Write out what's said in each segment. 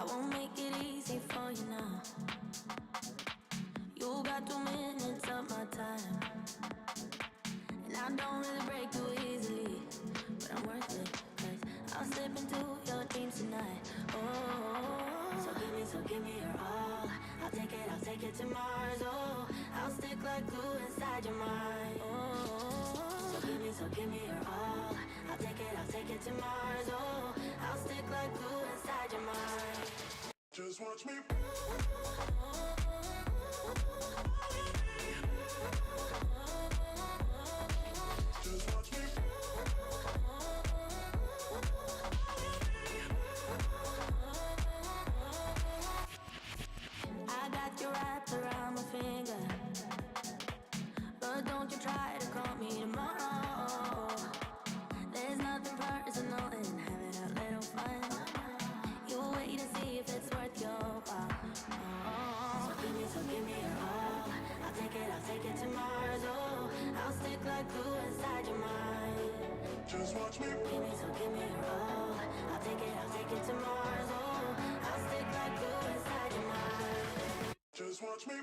won't make it easy for you now. You got 2 minutes of my time, and I don't really break too easily, but I'm worth it, 'cause I'll slip into your dreams tonight. Oh, so give me your all. I'll take it to Mars. Oh, I'll stick like glue inside your mind. Oh, so give me your all. I'll take it to Mars. Oh, I'll stick like glue inside your mind. Just watch me. Just watch me. I got you wrapped around my finger, but don't you try to call me tomorrow. There's nothing personal in having a little fun. You wait to see if it's worth your while. Oh. So give me your all. I'll take it to Mars. Oh, I'll stick like glue inside your mind. Just watch me. Give me your all. I'll take it to Mars. Oh, I'll stick like glue inside your mind. Just watch me.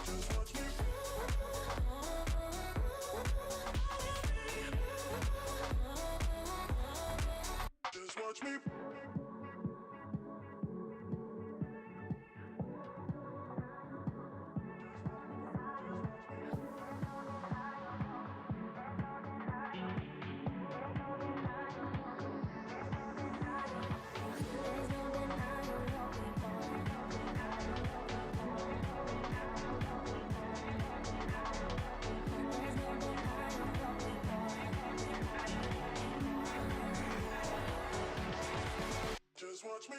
Just watch me. Just watch me. Just watch me.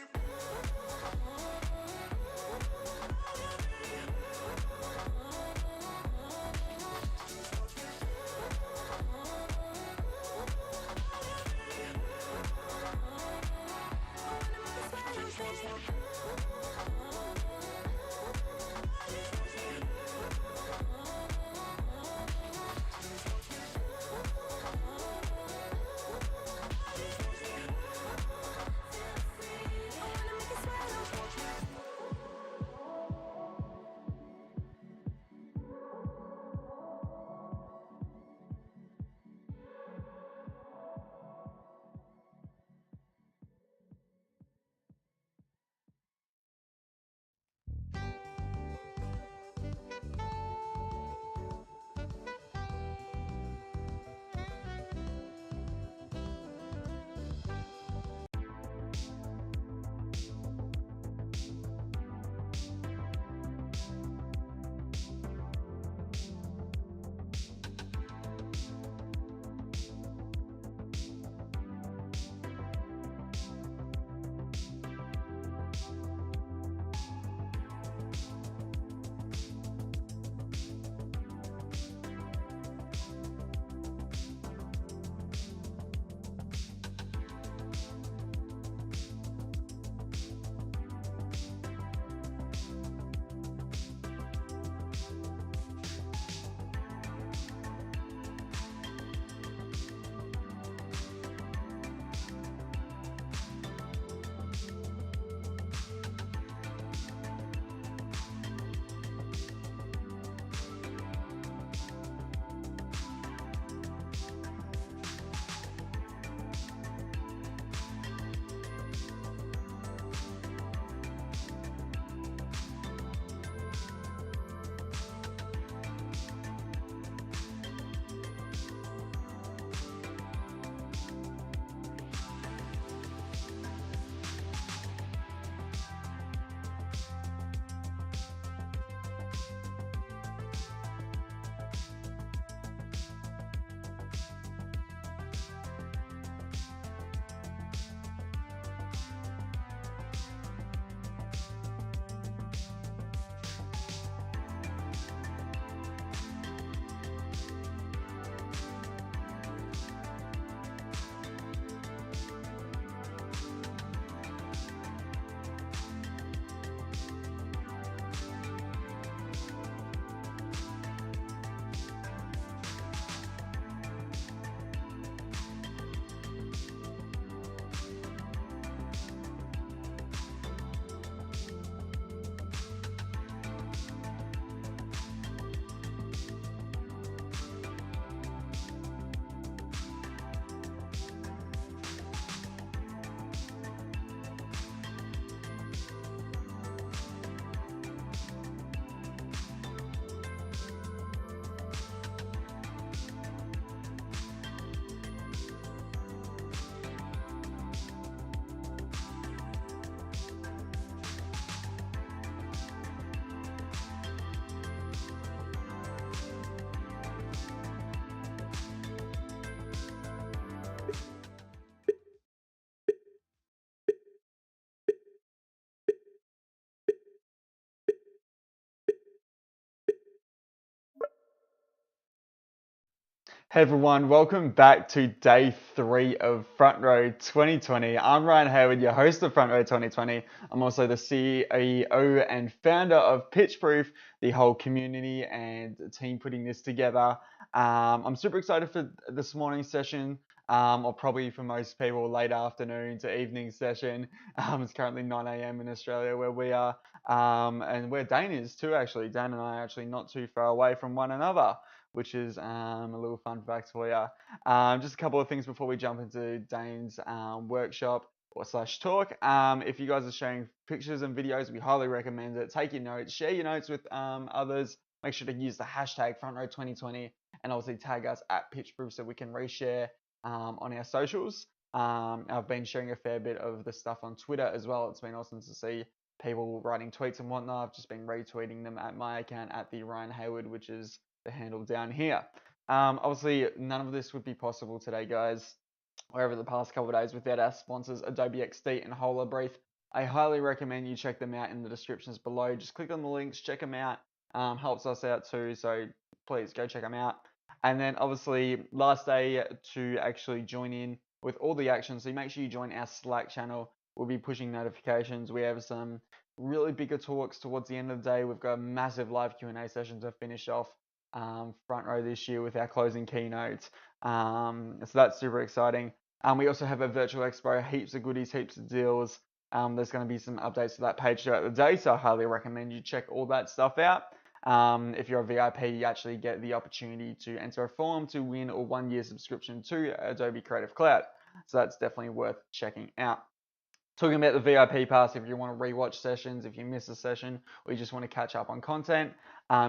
Hey everyone, welcome back to day three of Front Row 2020. I'm Ryan Hayward, your host of Front Row 2020. I'm also the CEO and founder of Pitchproof, the whole community and team putting this together. I'm super excited for this morning's session, or probably for most people, late afternoon to evening session. It's currently 9 a.m. in Australia where we are, and where Dain is too, actually. Dain and I are actually not too far away from one another, which is a little fun fact for you. Just a couple of things before we jump into Dain's workshop or slash talk. If you guys are sharing pictures and videos, we highly recommend it. Take your notes, share your notes with others. Make sure to use the hashtag FrontRow2020 and obviously tag us at PitchProof so we can reshare on our socials. I've been sharing a fair bit of the stuff on Twitter as well. It's been awesome to see people writing tweets and whatnot. I've just been retweeting them at my account at the Ryan Hayward, which is the handle down here. Obviously, none of this would be possible today, guys, or over the past couple of days without our sponsors, Adobe XD and Holobrief. I highly recommend you check them out in the descriptions below. Just click on the links, check them out. Helps us out too, so please go check them out. And then obviously, last day to actually join in with all the action. So make sure you join our Slack channel. We'll be pushing notifications. We have some really bigger talks towards the end of the day. We've got a massive live Q&A session to finish off front row this year with our closing keynote. So that's super exciting. We also have a virtual expo, heaps of goodies, heaps of deals. There's going to be some updates to that page throughout the day, so I highly recommend you check all that stuff out. If you're a VIP, you actually get the opportunity to enter a form to win a 1-year subscription to Adobe Creative Cloud. So that's definitely worth checking out. Talking about the VIP pass, if you want to rewatch sessions, if you miss a session, or you just want to catch up on content,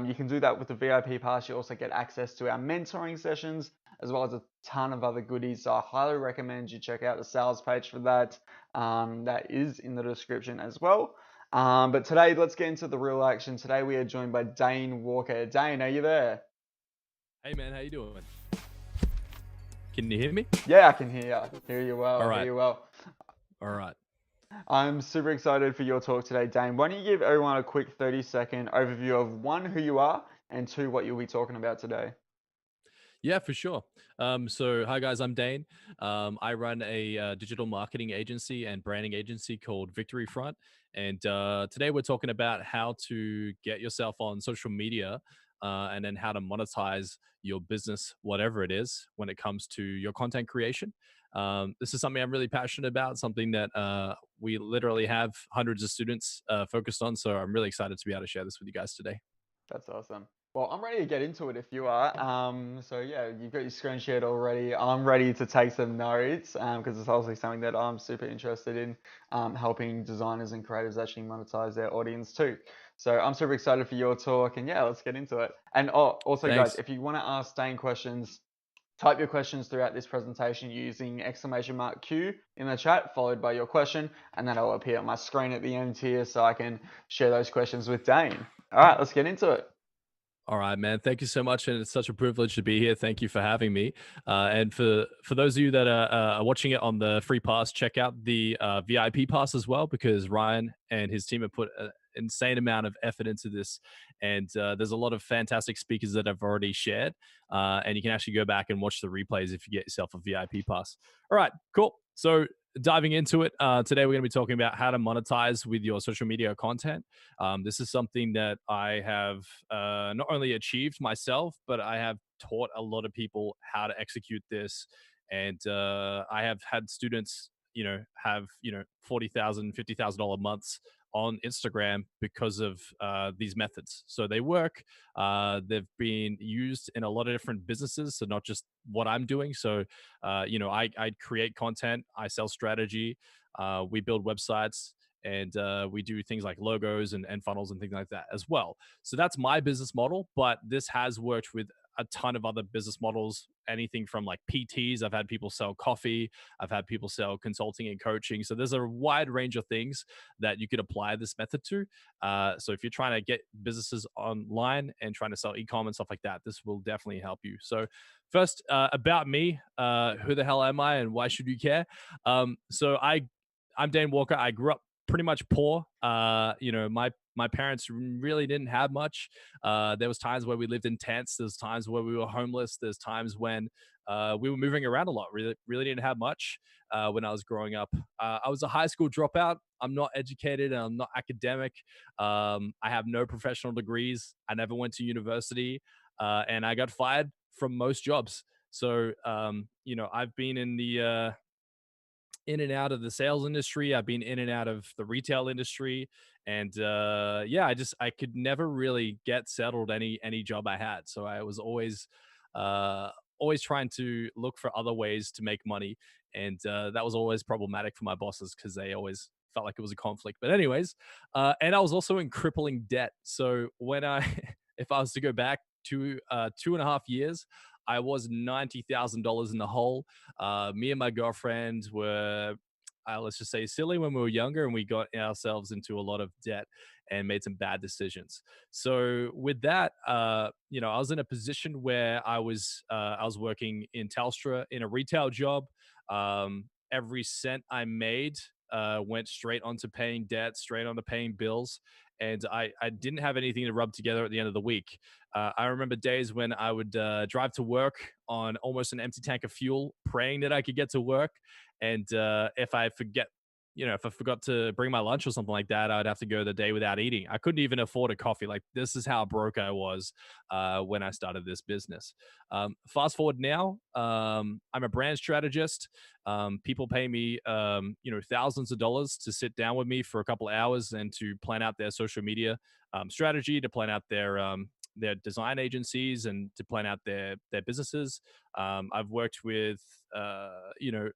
you can do that with the VIP pass. You also get access to our mentoring sessions, as well as a ton of other goodies. So I highly recommend you check out the sales page for that. That is in the description as well. But today, let's get into the real action. Today, we are joined by Dain Walker. Dain, are you there? Hey man, how you doing? Can you hear me? Yeah, I can hear you. Hear you well. All right. Hear you well. All right. I'm super excited for your talk today, Dain. Why don't you give everyone a quick 30-second overview of one, who you are, and two, what you'll be talking about today? Yeah, for sure. So hi guys, I'm Dain. I run a digital marketing agency and branding agency called Victory Front, and today we're talking about how to get yourself on social media, and then how to monetize your business, whatever it is, when it comes to your content creation. This is something I'm really passionate about, something that we literally have hundreds of students focused on. So I'm really excited to be able to share this with you guys today. That's awesome. Well, I'm ready to get into it if you are. So yeah, you've got your screen shared already. I'm ready to take some notes because it's obviously something that I'm super interested in, helping designers and creatives actually monetize their audience too. So I'm super excited for your talk, and yeah, let's get into it. And also guys, Thanks. if you want to ask Dane questions, type your questions throughout this presentation using exclamation mark Q in the chat, followed by your question, and then it'll appear on my screen at the end here so I can share those questions with Dain. All right, let's get into it. All right, man. Thank you so much, and it's such a privilege to be here. Thank you for having me. And for those of you that are watching it on the free pass, check out the VIP pass as well, because Ryan and his team have put an insane amount of effort into this, and there's a lot of fantastic speakers that have already shared, and you can actually go back and watch the replays if you get yourself a VIP pass. All right, cool. So diving into it, today we're going to be talking about how to monetize with your social media content. This is something that I have not only achieved myself, but I have taught a lot of people how to execute this. And I have had students, have, $40,000, $50,000 months on Instagram because of these methods. So they work. They've been used in a lot of different businesses, so not just what I'm doing. So, I create content, I sell strategy, we build websites, and we do things like logos and funnels and things like that as well. So that's my business model, but this has worked with a ton of other business models, anything from like PTs. I've had people sell coffee, I've had people sell consulting and coaching. So there's a wide range of things that you could apply this method to. So if you're trying to get businesses online and trying to sell e-com and stuff like that, this will definitely help you. So first, about me, who the hell am I and why should you care? I'm Dain Walker. I grew up pretty much poor. My parents really didn't have much. There was times where we lived in tents. There's times where we were homeless. There's times when we were moving around a lot. Really didn't have much when I was growing up. I was a high school dropout. I'm not educated and I'm not academic. I have no professional degrees. I never went to university, and I got fired from most jobs. So, I've been in and out of the sales industry. I've been in and out of the retail industry, and yeah, I could never really get settled any job I had. So I was uh, always trying to look for other ways to make money, and that was always problematic for my bosses because they always felt like it was a conflict. But anyways, and I was also in crippling debt. So when I if I was to go back to 2.5 years, I was $90,000 in the hole. Me and my girlfriend were, let's just say, silly when we were younger, and we got ourselves into a lot of debt and made some bad decisions. So with that, I was in a position where I was working in Telstra in a retail job. Every cent I made went straight onto paying debt, straight onto paying bills. And I didn't have anything to rub together at the end of the week. I remember days when I would drive to work on almost an empty tank of fuel, praying that I could get to work. And if I forgot to bring my lunch or something like that, I'd have to go the day without eating. I couldn't even afford a coffee. Like, this is how broke I was when I started this business. Fast forward now, I'm a brand strategist. People pay me, thousands of dollars to sit down with me for a couple of hours and to plan out their social media strategy, to plan out their design agencies, and to plan out their businesses. I've worked with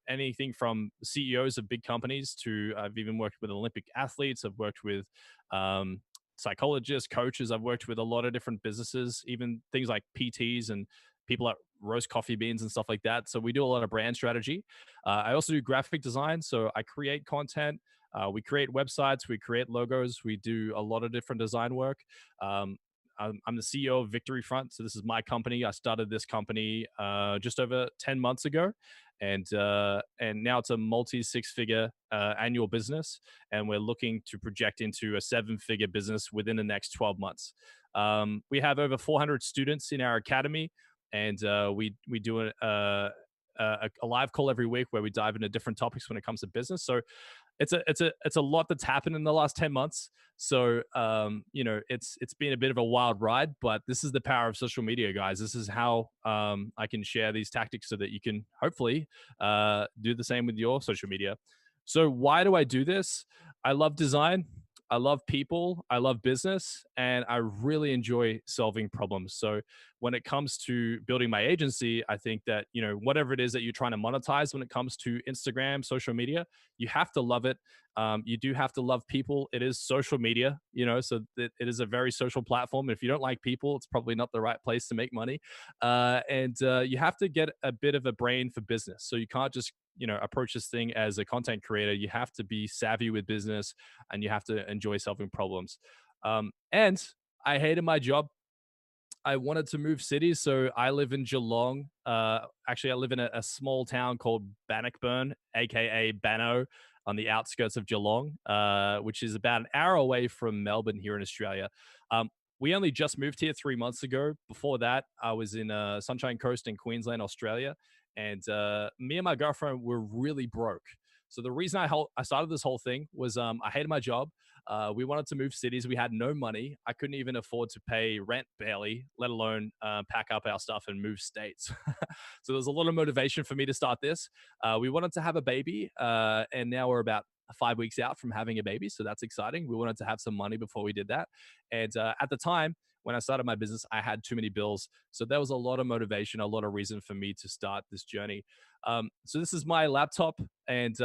anything from CEOs of big companies to I've even worked with Olympic athletes. I've worked with psychologists, coaches. I've worked with a lot of different businesses, even things like PTs and people that roast coffee beans and stuff like that. So we do a lot of brand strategy. I also do graphic design. So I create content. We create websites. We create logos. We do a lot of different design work. I'm the CEO of Victory Front. So this is my company. I started this company just over 10 months ago. And now it's a multi six-figure annual business, and we're looking to project into a seven-figure business within the next 12 months. We have over 400 students in our academy, and we do a live call every week where we dive into different topics when it comes to business. So it's a lot that's happened in the last 10 months. So it's been a bit of a wild ride, but this is the power of social media, guys. This is how I can share these tactics so that you can hopefully do the same with your social media. So why do I do this? I love design. I love people, I love business, and I really enjoy solving problems. So when it comes to building my agency, I think that, whatever it is that you're trying to monetize when it comes to Instagram, social media, you have to love it. You do have to love people. It is social media, so it is a very social platform. If you don't like people, it's probably not the right place to make money. And you have to get a bit of a brain for business. So you can't just approach this thing as a content creator. You have to be savvy with business, and you have to enjoy solving problems. And I hated my job. I wanted to move cities, so I live in Geelong. Actually, I live in a small town called Bannockburn, aka Banno, on the outskirts of Geelong, which is about an hour away from Melbourne here in Australia. We only just moved here 3 months ago. Before that, I was in Sunshine Coast in Queensland, Australia, and me and my girlfriend were really broke. So the reason I started this whole thing was I hated my job. We wanted to move cities. We had no money. I couldn't even afford to pay rent barely, let alone pack up our stuff and move states. So there was a lot of motivation for me to start this. We wanted to have a baby, and now we're about 5 weeks out from having a baby. So that's exciting. We wanted to have some money before we did that. And at the time, when I started my business, I had too many bills. So there was a lot of motivation, a lot of reason for me to start this journey. So this is my laptop, and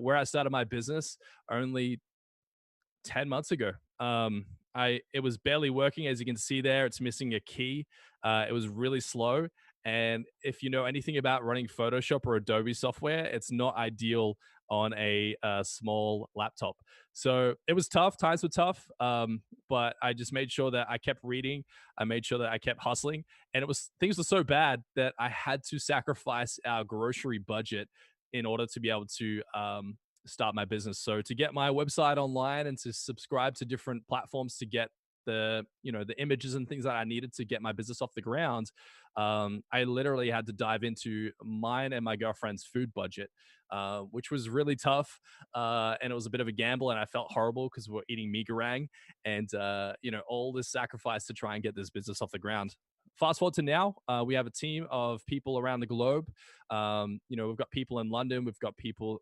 where I started my business only 10 months ago. It was barely working. As you can see there, it's missing a key. It was really slow. And if you know anything about running Photoshop or Adobe software, it's not ideal on a small laptop. So it was tough. Times were tough. But I just made sure that I kept reading. I made sure that I kept hustling. And things were so bad that I had to sacrifice our grocery budget in order to be able to start my business. So to get my website online and to subscribe to different platforms to get the images and things that I needed to get my business off the ground, I literally had to dive into mine and my girlfriend's food budget, which was really tough, and it was a bit of a gamble, and I felt horrible because we are eating mee goreng, and all this sacrifice to try and get this business off the ground. Fast forward to now, we have a team of people around the globe. We've got people in London, we've got people,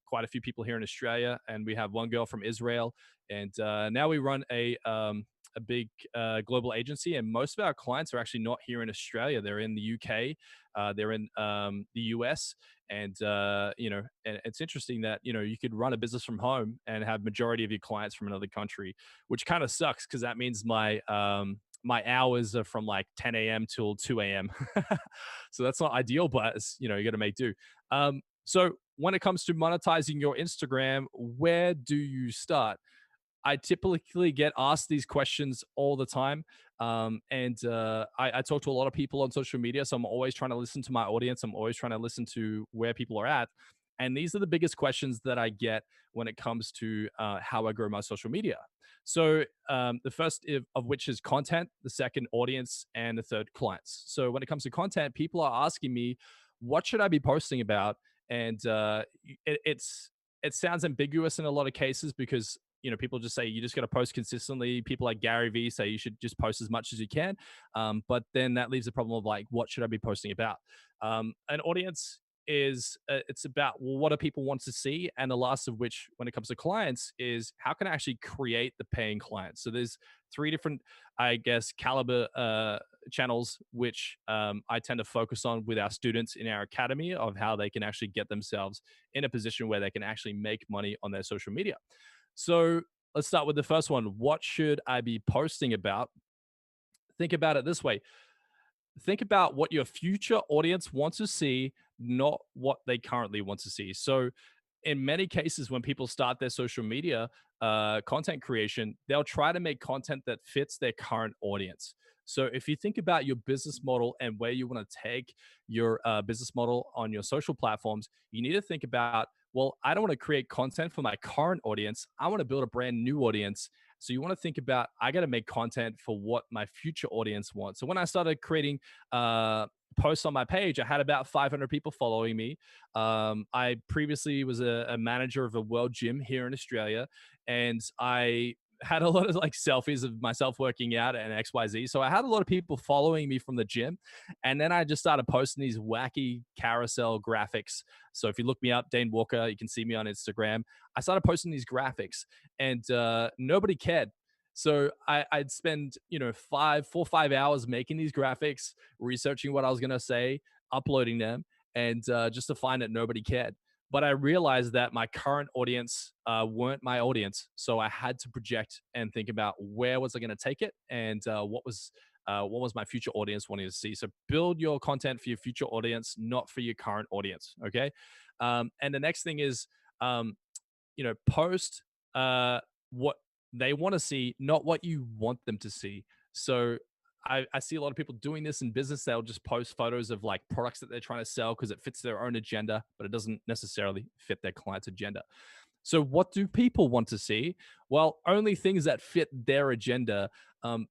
quite a few people here in Australia, and we have one girl from Israel. And now we run a big global agency, and most of our clients are actually not here in Australia. They're in the UK, they're in the US, and and it's interesting that you could run a business from home and have majority of your clients from another country, which kind of sucks because that means my hours are from like 10 a.m. till 2 a.m. So that's not ideal, but you got to make do. So when it comes to monetizing your Instagram, where do you start? I typically get asked these questions all the time. I talk to a lot of people on social media. So I'm always trying to listen to my audience. I'm always trying to listen to where people are at. And these are the biggest questions that I get when it comes to how I grow my social media. So the first of which is content, the second audience, and the third clients. So when it comes to content, people are asking me, what should I be posting about? And it sounds ambiguous in a lot of cases because people just say you just got to post consistently. People like Gary Vee say you should just post as much as you can, but then that leaves the problem of like, what should I be posting about? An audience is it's about, well, what do people want to see, and the last of which when it comes to clients is how can I actually create the paying clients. So there's three different, I guess, caliber channels which I tend to focus on with our students in our academy of how they can actually get themselves in a position where they can actually make money on their social media. So let's start with the first one. What should I be posting about? Think about it this way. Think about what your future audience wants to see, not what they currently want to see. So in many cases, when people start their social media content creation, they'll try to make content that fits their current audience. So if you think about your business model and where you want to take your business model on your social platforms, you need to think about, well, I don't want to create content for my current audience. I want to build a brand new audience. So you want to think about, I got to make content for what my future audience wants. So when I started creating posts on my page, I had about 500 people following me. I previously was a manager of a world gym here in Australia, and I had a lot of like selfies of myself working out and XYZ. So I had a lot of people following me from the gym. And then I just started posting these wacky carousel graphics. So if you look me up, Dain Walker, you can see me on Instagram. I started posting these graphics, and nobody cared. So I'd spend, 4 or 5 hours making these graphics, researching what I was going to say, uploading them, and just to find that nobody cared. But I realized that my current audience weren't my audience. So I had to project and think about where was I going to take it, and what was my future audience wanting to see. So build your content for your future audience, not for your current audience. Okay. And the next thing is, post what they want to see, not what you want them to see. So I see a lot of people doing this in business. They'll just post photos of like products that they're trying to sell because it fits their own agenda, but it doesn't necessarily fit their client's agenda. So what do people want to see? Well, only things that fit their agenda.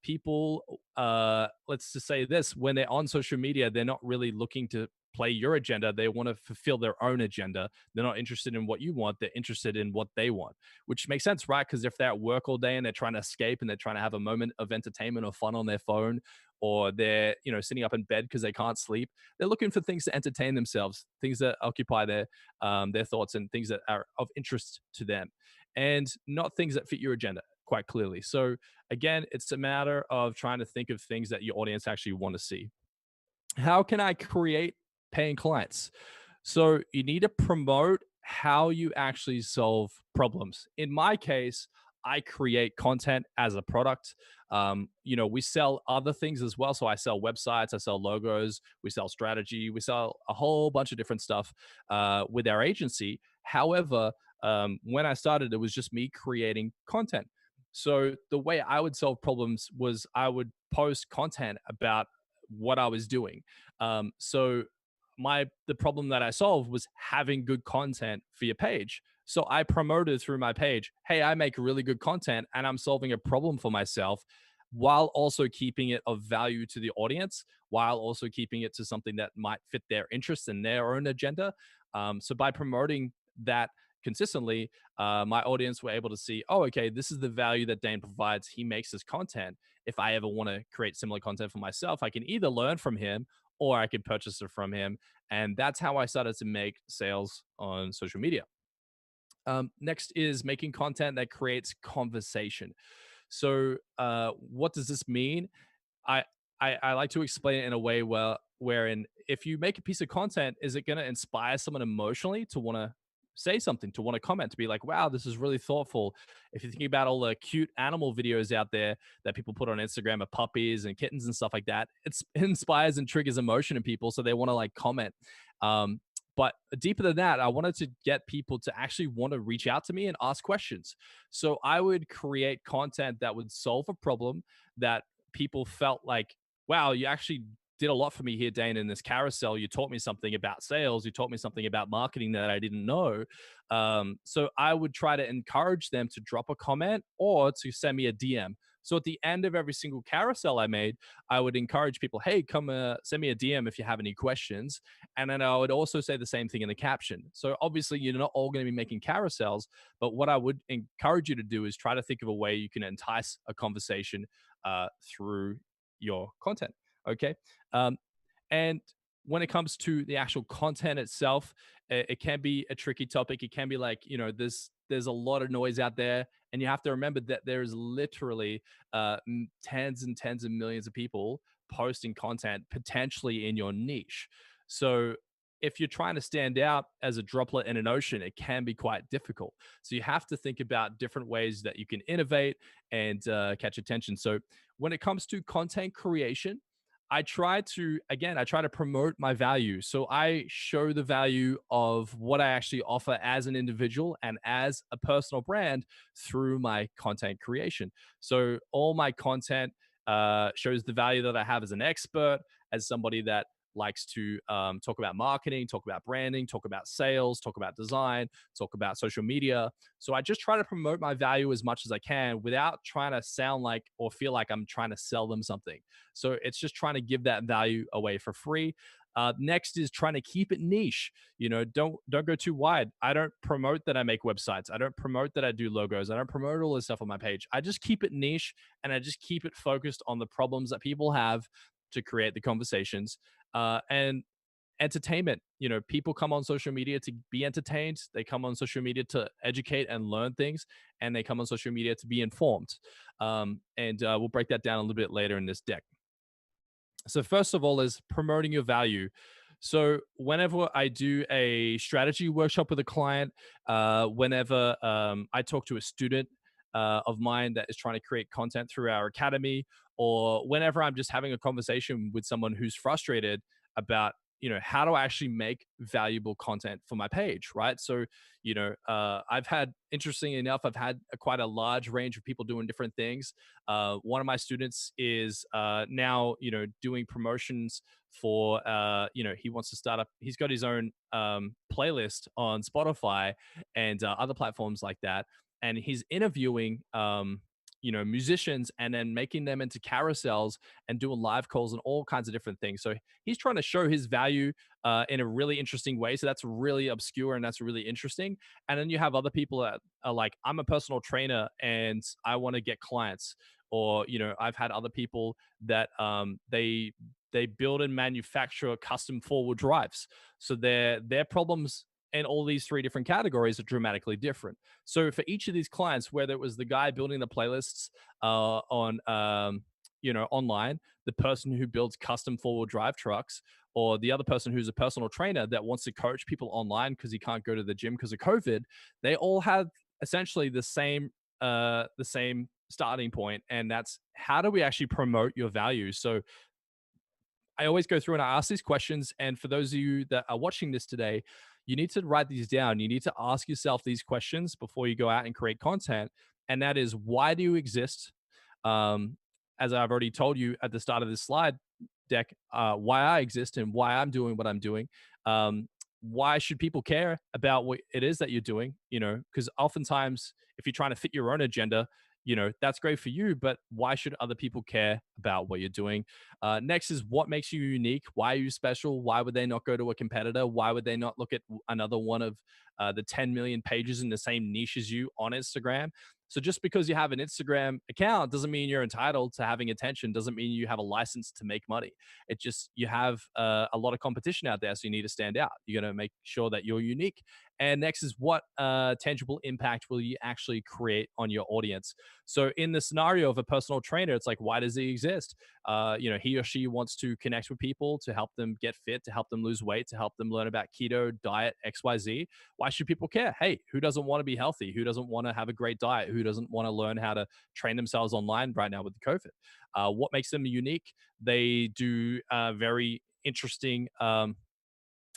People, let's just say this, when they're on social media, they're not really looking to play your agenda. They want to fulfill their own agenda. They're not interested in what you want. They're interested in what they want, which makes sense, right? Because if they're at work all day and they're trying to escape and they're trying to have a moment of entertainment or fun on their phone, or they're, sitting up in bed because they can't sleep, they're looking for things to entertain themselves, things that occupy their thoughts and things that are of interest to them, and not things that fit your agenda quite clearly. So again, it's a matter of trying to think of things that your audience actually want to see. How can I create paying clients? So you need to promote how you actually solve problems. In my case, I create content as a product. We sell other things as well. So I sell websites, I sell logos, we sell strategy, we sell a whole bunch of different stuff with our agency. However, when I started, it was just me creating content. So the way I would solve problems was I would post content about what I was doing. So the problem that I solved was having good content for your page. So I promoted through my page, hey, I make really good content and I'm solving a problem for myself while also keeping it of value to the audience, while also keeping it to something that might fit their interests and their own agenda. So by promoting that consistently, my audience were able to see, oh, okay, this is the value that Dain provides. He makes this content. If I ever want to create similar content for myself, I can either learn from him or I can purchase it from him. And that's how I started to make sales on social media. Next is making content that creates conversation. So, what does this mean? I, I like to explain it in a way wherein if you make a piece of content, is it going to inspire someone emotionally to want to say something, to want to comment, to be like, wow, this is really thoughtful. If you think about all the cute animal videos out there that people put on Instagram of puppies and kittens and stuff like that, it inspires and triggers emotion in people, so they want to like comment. Um, but deeper than that, I wanted to get people to actually want to reach out to me and ask questions. So I would create content that would solve a problem that people felt like, wow, you actually did a lot for me here, Dain, in this carousel. You taught me something about sales. You taught me something about marketing that I didn't know. So I would try to encourage them to drop a comment or to send me a DM. So at the end of every single carousel I made, I would encourage people, hey, come send me a DM if you have any questions. And then I would also say the same thing in the caption. So obviously, you're not all going to be making carousels, but what I would encourage you to do is try to think of a way you can entice a conversation through your content. Okay. Um, and when it comes to the actual content itself, it can be a tricky topic. It can be like, there's a lot of noise out there, and you have to remember that there's literally tens and tens of millions of people posting content potentially in your niche. So if you're trying to stand out as a droplet in an ocean, it can be quite difficult. So you have to think about different ways that you can innovate and catch attention. So when it comes to content creation, I try to promote my value. So I show the value of what I actually offer as an individual and as a personal brand through my content creation. So all my content shows the value that I have as an expert, as somebody that likes to talk about marketing, talk about branding, talk about sales, talk about design, talk about social media. So I just try to promote my value as much as I can without trying to sound like or feel like I'm trying to sell them something. So it's just trying to give that value away for free. Next is trying to keep it niche. Don't go too wide. I don't promote that I make websites. I don't promote that I do logos. I don't promote all this stuff on my page. I just keep it niche, and I just keep it focused on the problems that people have to create the conversations. And entertainment. People come on social media to be entertained. They come on social media to educate and learn things, and they come on social media to be informed. And we'll break that down a little bit later in this deck. So first of all is promoting your value. So whenever I do a strategy workshop with a client, whenever I talk to a student of mine that is trying to create content through our academy, or whenever I'm just having a conversation with someone who's frustrated about how do I actually make valuable content for my page, right? So I've had, interesting enough, I've had quite a large range of people doing different things. One of my students is now doing promotions for he wants to start up, he's got his own playlist on Spotify and other platforms like that, and he's interviewing musicians and then making them into carousels and doing live calls and all kinds of different things. So he's trying to show his value in a really interesting way. So that's really obscure and that's really interesting. And then you have other people that are like, I'm a personal trainer and I want to get clients. Or I've had other people that they build and manufacture custom four-wheel drives. So their problems in all these three different categories are dramatically different. So for each of these clients, whether it was the guy building the playlists on online, the person who builds custom four-wheel drive trucks, or the other person who's a personal trainer that wants to coach people online because he can't go to the gym because of COVID, they all have essentially the same starting point, and that's how do we actually promote your value. So I always go through and I ask these questions. And for those of you that are watching this today, you need to write these down. You need to ask yourself these questions before you go out and create content. And that is, why do you exist? Um, as I've already told you at the start of this slide deck, why I exist and why I'm doing what I'm doing. why should people care about what it is that you're doing? Because oftentimes, if you're trying to fit your own agenda, that's great for you, but why should other people care about what you're doing? Next is what makes you unique. Why are you special? Why would they not go to a competitor? Why would they not look at another one of the 10 million pages in the same niche as you on Instagram? So just because you have an Instagram account doesn't mean you're entitled to having attention, doesn't mean you have a license to make money. It just, you have a lot of competition out there, so you need to stand out. You're going to make sure that you're unique. And next is what tangible impact will you actually create on your audience? So in the scenario of a personal trainer, it's like, why does he exist? He or she wants to connect with people to help them get fit, to help them lose weight, to help them learn about keto, diet, XYZ. Why should people care? Hey, who doesn't want to be healthy? Who doesn't want to have a great diet? Who doesn't want to learn how to train themselves online right now with the COVID? What makes them unique? They do very interesting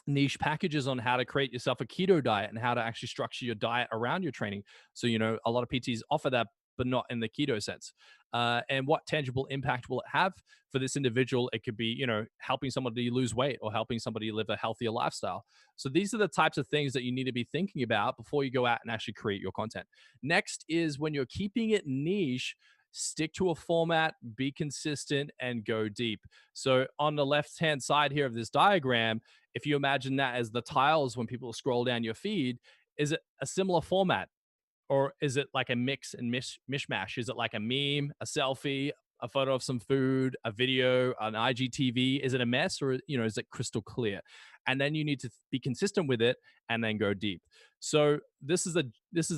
niche packages on how to create yourself a keto diet and how to actually structure your diet around your training. So, a lot of PTs offer that, but not in the keto sense. And what tangible impact will it have for this individual? It could be, helping somebody lose weight or helping somebody live a healthier lifestyle. So these are the types of things that you need to be thinking about before you go out and actually create your content. Next is when you're keeping it niche, stick to a format, be consistent, and go deep. So on the left hand side here of this diagram, if you imagine that as the tiles when people scroll down your feed, is it a similar format? Or is it like a mix and mishmash? Is it like a meme, a selfie, a photo of some food, a video, an IGTV? Is it a mess, or is it crystal clear? And then you need to be consistent with it and then go deep. So this is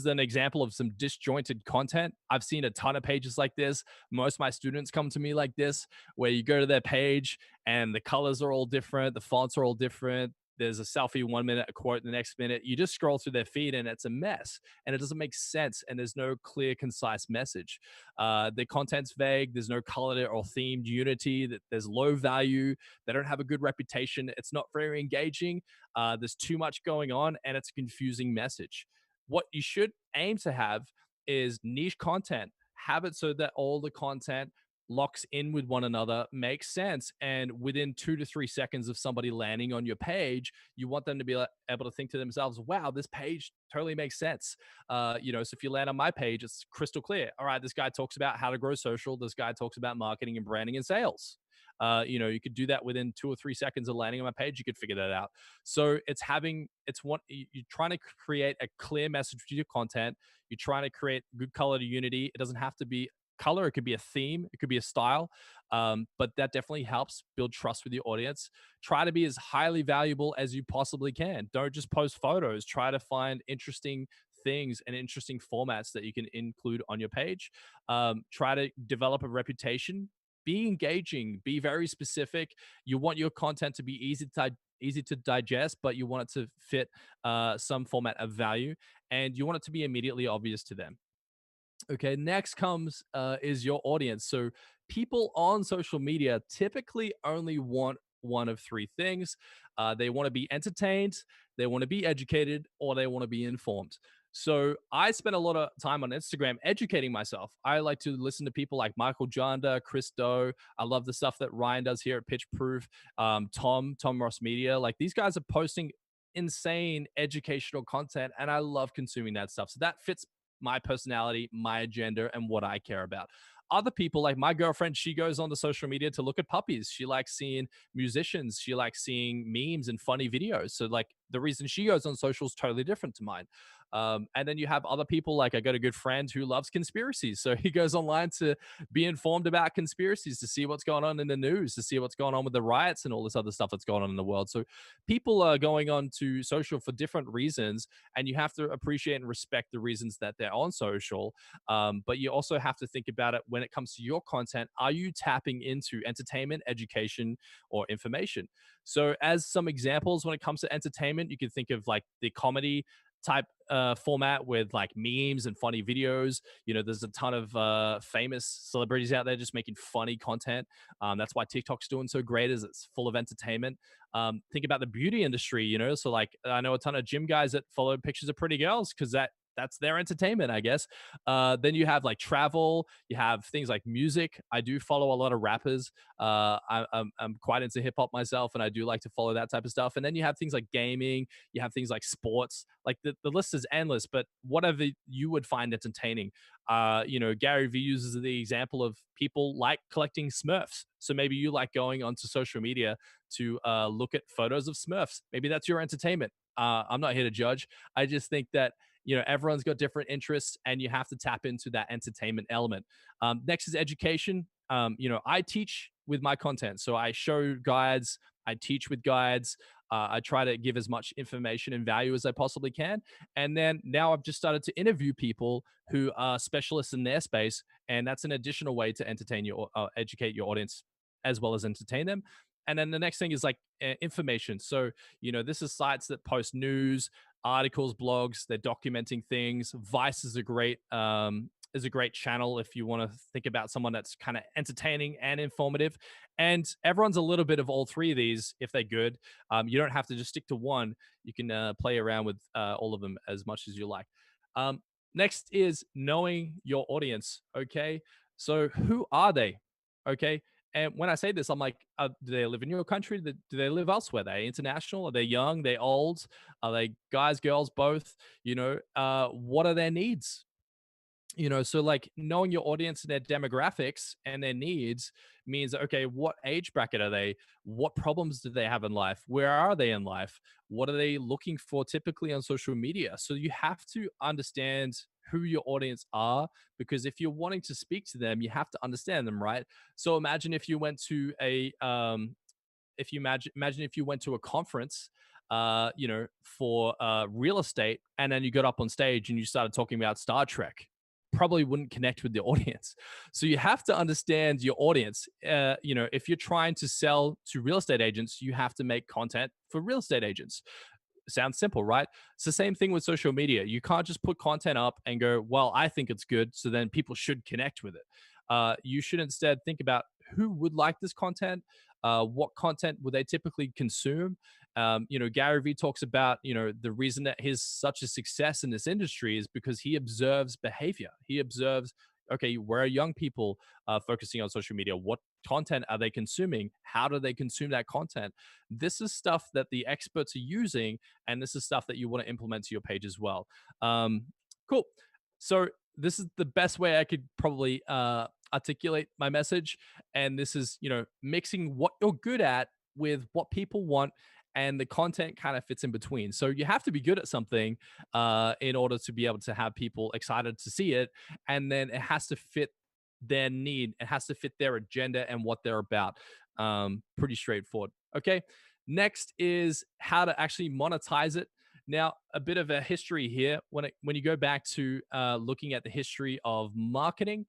an example of some disjointed content. I've seen a ton of pages like this. Most of my students come to me like this, where you go to their page and the colors are all different, the fonts are all different. There's a selfie 1 minute, a quote the next minute. You just scroll through their feed and it's a mess, and it doesn't make sense, and there's no clear, concise message. The content's vague. There's no color or themed unity. That there's low value. They don't have a good reputation. It's not very engaging. There's too much going on, and it's a confusing message. What you should aim to have is niche content. Have it so that all the content locks in with one another, makes sense, and within 2 to 3 seconds of somebody landing on your page, you want them to be able to think to themselves, wow, this page totally makes sense. So if you land on my page, it's crystal clear. All right, this guy talks about how to grow social, this guy talks about marketing and branding and sales. You could do that within 2 or 3 seconds of landing on my page. You could figure that out. So you're trying to create a clear message to your content. You're trying to create good color to unity. It doesn't have to be color, it could be a theme, it could be a style, but that definitely helps build trust with your audience. Try to be as highly valuable as you possibly can. Don't just post photos. Try to find interesting things and interesting formats that you can include on your page. Try to develop a reputation. Be engaging, be very specific. You want your content to be easy to digest, but you want it to fit some format of value, and you want it to be immediately obvious to them. Okay, next comes is your audience. So people on social media typically only want one of three things. They want to be entertained, they want to be educated, or they want to be informed. So I spend a lot of time on Instagram educating myself. I like to listen to people like Michael Janda, Chris Doe. I love the stuff that Ryan does here at Pitch Proof. Tom Ross Media. Like, these guys are posting insane educational content, and I love consuming that stuff. So that fits my personality, my agenda, and what I care about. Other people, like my girlfriend, she goes on the social media to look at puppies. She likes seeing musicians. She likes seeing memes and funny videos. So, like, the reason she goes on social is totally different to mine. And then you have other people, like I got a good friend who loves conspiracies. So he goes online to be informed about conspiracies, to see what's going on in the news, to see what's going on with the riots and all this other stuff that's going on in the world. So people are going on to social for different reasons, and you have to appreciate and respect the reasons that they're on social. But you also have to think about it when it comes to your content. Are you tapping into entertainment, education, or information? So as some examples, when it comes to entertainment, you can think of like the comedy type format with like memes and funny videos. There's a ton of famous celebrities out there just making funny content. That's why TikTok's doing so great, is it's full of entertainment. Think about the beauty industry. So like, I know a ton of gym guys that follow pictures of pretty girls because that that's their entertainment, I guess. Then you have like travel, you have things like music. I do follow a lot of rappers. I'm quite into hip hop myself, and I do like to follow that type of stuff. And then you have things like gaming, you have things like sports. Like the list is endless, but whatever you would find entertaining. Gary Vee uses the example of people like collecting Smurfs. So maybe you like going onto social media to look at photos of Smurfs. Maybe that's your entertainment. I'm not here to judge. I just think that everyone's got different interests, and you have to tap into that entertainment element. Next is education. I teach with my content, so I show guides, I teach with guides. I try to give as much information and value as I possibly can. And then now I've just started to interview people who are specialists in their space, and that's an additional way to entertain your educate your audience as well as entertain them. And then the next thing is like information. So this is sites that post news, articles, blogs. They're documenting things. Vice is a great channel if you want to think about someone that's kind of entertaining and informative. And everyone's a little bit of all three of these if they're good. You don't have to just stick to one. You can play around with all of them as much as you like. Um, Next is knowing your audience. Okay, so who are they? Okay, and when I say this, I'm like, do they live in your country? Do they live elsewhere? Are they international? Are they young? Are they old? Are they guys, girls, both? What are their needs? So like knowing your audience and their demographics and their needs means that, okay, what age bracket are they? What problems do they have in life? Where are they in life? What are they looking for typically on social media? So you have to understand who your audience are, because if you're wanting to speak to them, you have to understand them, right? So imagine if you went to imagine if you went to a conference for real estate, and then you got up on stage and you started talking about Star Trek. Probably wouldn't connect with the audience. So you have to understand your audience. If you're trying to sell to real estate agents, you have to make content for real estate agents. Sounds simple, right? It's the same thing with social media. You can't just put content up and go, well, I think it's good, so then people should connect with it. You should instead think about who would like this content. What content would they typically consume? Gary Vee talks about, the reason that he's such a success in this industry is because he observes behavior. He observes, okay, where are young people focusing on social media? What content are they consuming? How do they consume that content? This is stuff that the experts are using, and this is stuff that you want to implement to your page as well. Cool. So this is the best way I could probably articulate my message. And this is, mixing what you're good at with what people want, and the content kind of fits in between. So you have to be good at something in order to be able to have people excited to see it. And then it has to fit their need. It has to fit their agenda and what they're about. Pretty straightforward. Okay. Next is how to actually monetize it. Now, a bit of a history here. When you go back to looking at the history of marketing,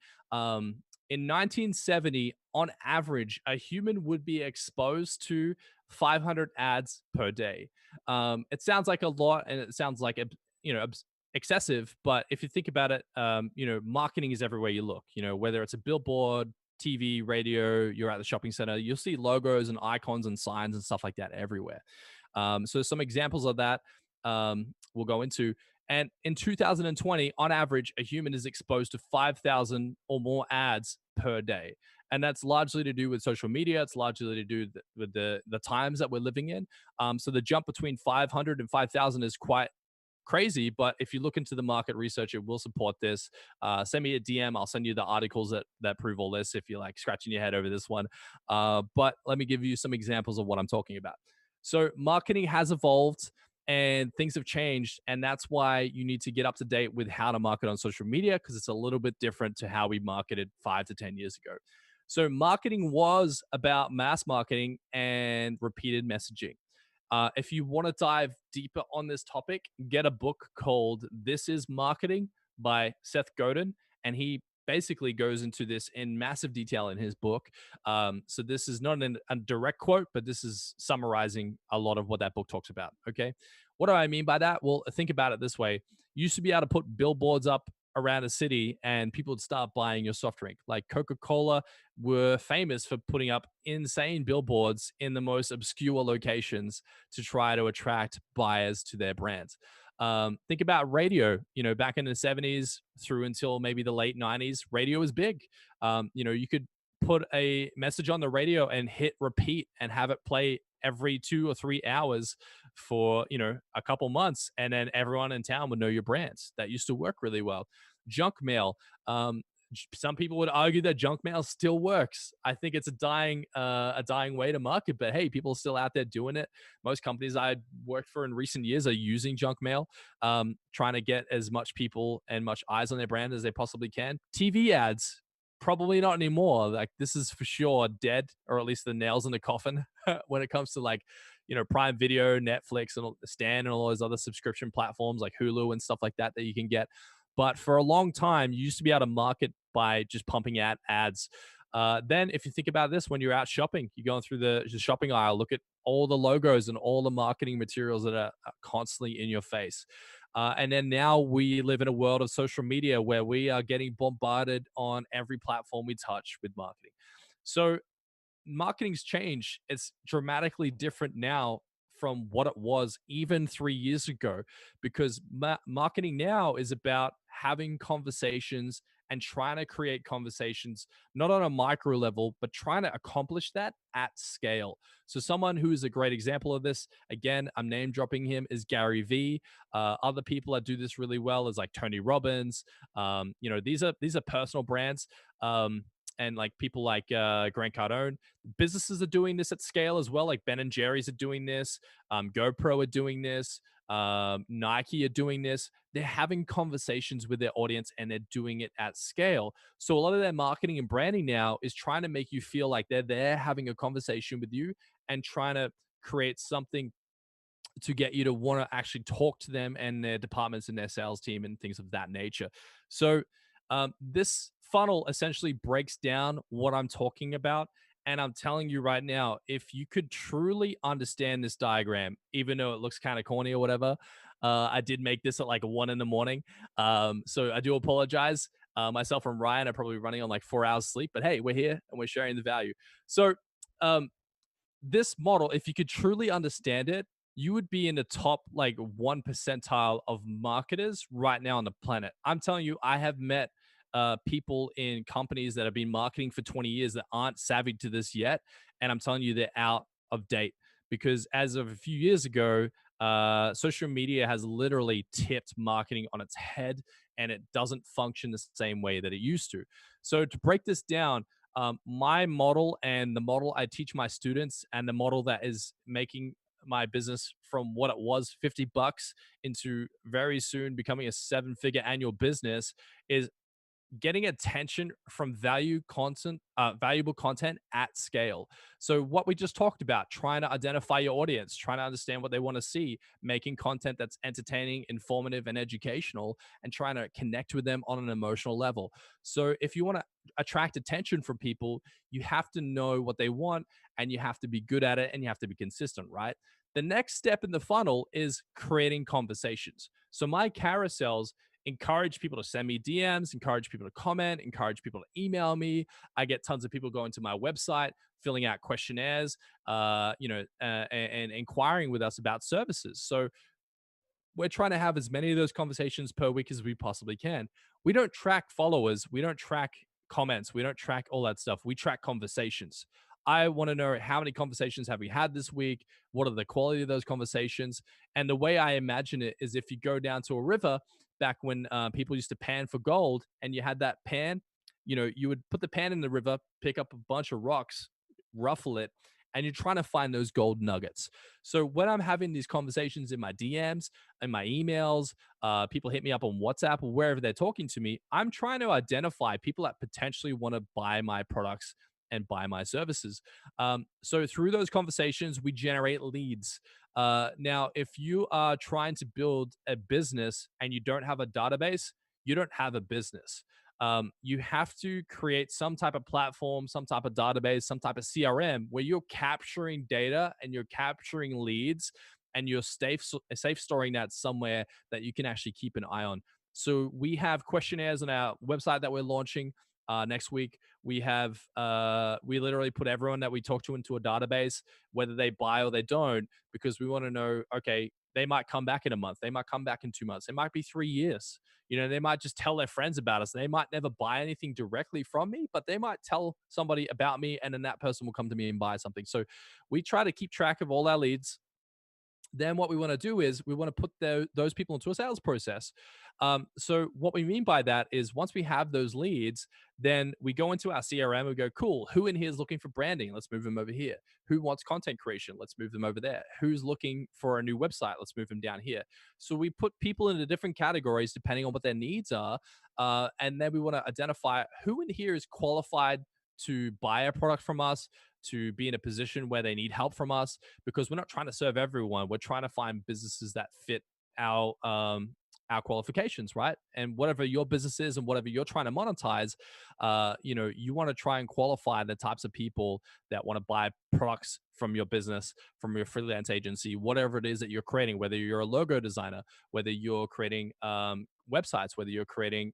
in 1970, on average, a human would be exposed to 500 ads per day. It sounds like a lot, and it sounds like excessive. But if you think about it, marketing is everywhere you look. Whether it's a billboard, TV, radio, you're at the shopping center, you'll see logos and icons and signs and stuff like that everywhere. So some examples of that we'll go into. And in 2020, on average, a human is exposed to 5,000 or more ads per day. And that's largely to do with social media. It's largely to do with the times that we're living in. So the jump between 500 and 5,000 is quite crazy. But if you look into the market research, it will support this. Send me a DM. I'll send you the articles that prove all this if you're like scratching your head over this one. But let me give you some examples of what I'm talking about. So marketing has evolved, and things have changed, and that's why you need to get up to date with how to market on social media, because it's a little bit different to how we marketed 5 to 10 years ago. So marketing was about mass marketing and repeated messaging. If you want to dive deeper on this topic, get a book called This Is Marketing by Seth Godin, and he basically goes into this in massive detail in his book. So this is not a direct quote, but this is summarizing a lot of what that book talks about. Okay. What do I mean by that? Well, think about it this way. You used to be able to put billboards up around a city and people would start buying your soft drink. Like Coca-Cola were famous for putting up insane billboards in the most obscure locations to try to attract buyers to their brands. Think about radio. Back in the 70s through until maybe the late 90s, radio was big. You could put a message on the radio and hit repeat and have it play every 2 or 3 hours for a couple months, and then everyone in town would know your brands. That used to work really well. Junk mail. Some people would argue that junk mail still works. I think it's a dying way to market, but hey, people are still out there doing it. Most companies I worked for in recent years are using junk mail, trying to get as much people and much eyes on their brand as they possibly can. TV ads, probably not anymore. Like, this is for sure dead, or at least the nails in the coffin when it comes to like Prime Video, Netflix, and Stan, and all those other subscription platforms like Hulu and stuff like that you can get. But for a long time, you used to be able to market by just pumping out ads. Then, if you think about this, when you're out shopping, you're going through the shopping aisle, look at all the logos and all the marketing materials that are constantly in your face. And then now we live in a world of social media where we are getting bombarded on every platform we touch with marketing. So marketing's changed. It's dramatically different now from what it was even 3 years ago, because marketing now is about having conversations and trying to create conversations, not on a micro level, but trying to accomplish that at scale. So, someone who is a great example of this, again, I'm name dropping him, is Gary Vee. Other people that do this really well is like Tony Robbins. These are personal brands. And like people like Grant Cardone. Businesses are doing this at scale as well. Like Ben and Jerry's are doing this. GoPro are doing this. Nike are doing this. They're having conversations with their audience and they're doing it at scale. So a lot of their marketing and branding now is trying to make you feel like they're there having a conversation with you and trying to create something to get you to want to actually talk to them and their departments and their sales team and things of that nature. So this funnel essentially breaks down what I'm talking about. And I'm telling you right now, if you could truly understand this diagram, even though it looks kind of corny or whatever, I did make this at like 1 a.m. So I do apologize. Myself and Ryan are probably running on like 4 hours sleep, but hey, we're here and we're sharing the value. So um, this model, if you could truly understand it, you would be in the top like 1 percentile of marketers right now on the planet. I'm telling you, I have met people in companies that have been marketing for 20 years that aren't savvy to this yet. And I'm telling you, they're out of date because as of a few years ago, social media has literally tipped marketing on its head and it doesn't function the same way that it used to. So, to break this down, my model and the model I teach my students and the model that is making my business from what it was $50 into very soon becoming a 7-figure annual business is getting attention from valuable content at scale. So what we just talked about, trying to identify your audience, trying to understand what they want to see, making content that's entertaining, informative, and educational, and trying to connect with them on an emotional level. So if you want to attract attention from people, you have to know what they want and you have to be good at it and you have to be consistent, right? The next step in the funnel is creating conversations. So my carousels encourage people to send me DMs, encourage people to comment, encourage people to email me. I get tons of people going to my website, filling out questionnaires, and inquiring with us about services. So we're trying to have as many of those conversations per week as we possibly can. We don't track followers, we don't track comments, we don't track all that stuff. We track conversations. I want to know how many conversations have we had this week? What are the quality of those conversations? And the way I imagine it is if you go down to a river back when people used to pan for gold and you had that pan, you would put the pan in the river, pick up a bunch of rocks, ruffle it, and you're trying to find those gold nuggets. So when I'm having these conversations in my DMs and my emails, people hit me up on WhatsApp or wherever they're talking to me, I'm trying to identify people that potentially want to buy my products and buy my services. So through those conversations, we generate leads. Now, if you are trying to build a business and you don't have a database, you don't have a business. You have to create some type of platform, some type of database, some type of CRM where you're capturing data and you're capturing leads and you're safe storing that somewhere that you can actually keep an eye on. So we have questionnaires on our website that we're launching next week. We literally put everyone that we talk to into a database, whether they buy or they don't, because we want to know, okay, They might come back in a month. They might come back in 2 months. It might be 3 years. They might just tell their friends about us. They might never buy anything directly from me, but they might tell somebody about me, and then that person will come to me and buy something. So we try to keep track of all our leads. Then what we want to do is we want to put those people into a sales process. So what we mean by that is once we have those leads, then we go into our CRM. We go, cool. Who in here is looking for branding? Let's move them over here. Who wants content creation? Let's move them over there. Who's looking for a new website? Let's move them down here. So we put people into different categories depending on what their needs are, and then we want to identify who in here is qualified to buy a product from us, to be in a position where they need help from us, because we're not trying to serve everyone. We're trying to find businesses that fit our qualifications, right? And whatever your business is and whatever you're trying to monetize, you want to try and qualify the types of people that want to buy products from your business, from your freelance agency, whatever it is that you're creating, whether you're a logo designer, whether you're creating websites, whether you're creating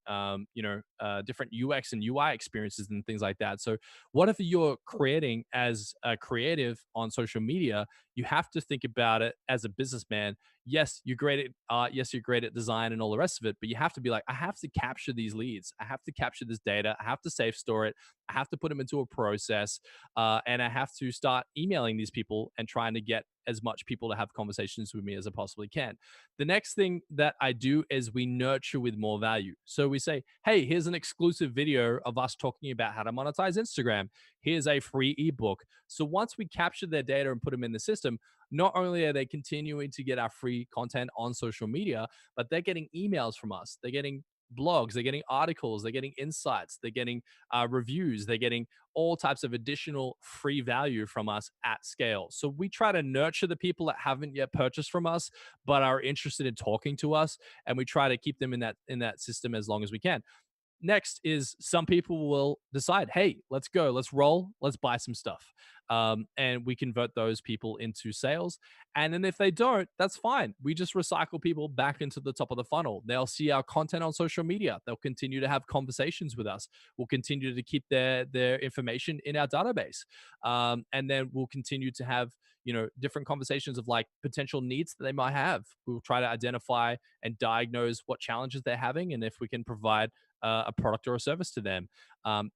different UX and UI experiences and things like that. So whatever you're creating as a creative on social media, you have to think about it as a businessman. Yes, you're great at art. Yes, you're great at design and all the rest of it. But you have to be like, I have to capture these leads. I have to capture this data. I have to safe store it. I have to put them into a process. And I have to start emailing these people and trying to get as much people to have conversations with me as I possibly can. The next thing that I do is we nurture with more value. So we say, hey, here's an exclusive video of us talking about how to monetize Instagram. Here's a free ebook. So once we capture their data and put them in the system, not only are they continuing to get our free content on social media, but they're getting emails from us. They're getting blogs, they're getting articles, they're getting insights, they're getting reviews, they're getting all types of additional free value from us at scale. So we try to nurture the people that haven't yet purchased from us but are interested in talking to us, and we try to keep them in that system as long as we can. Next is some people will decide, hey, let's go, let's roll, let's buy some stuff. And we convert those people into sales. And then if they don't, that's fine. We just recycle people back into the top of the funnel. They'll see our content on social media. They'll continue to have conversations with us. We'll continue to keep their information in our database. And then we'll continue to have different conversations of like potential needs that they might have. We'll try to identify and diagnose what challenges they're having, and if we can provide a product or a service to them.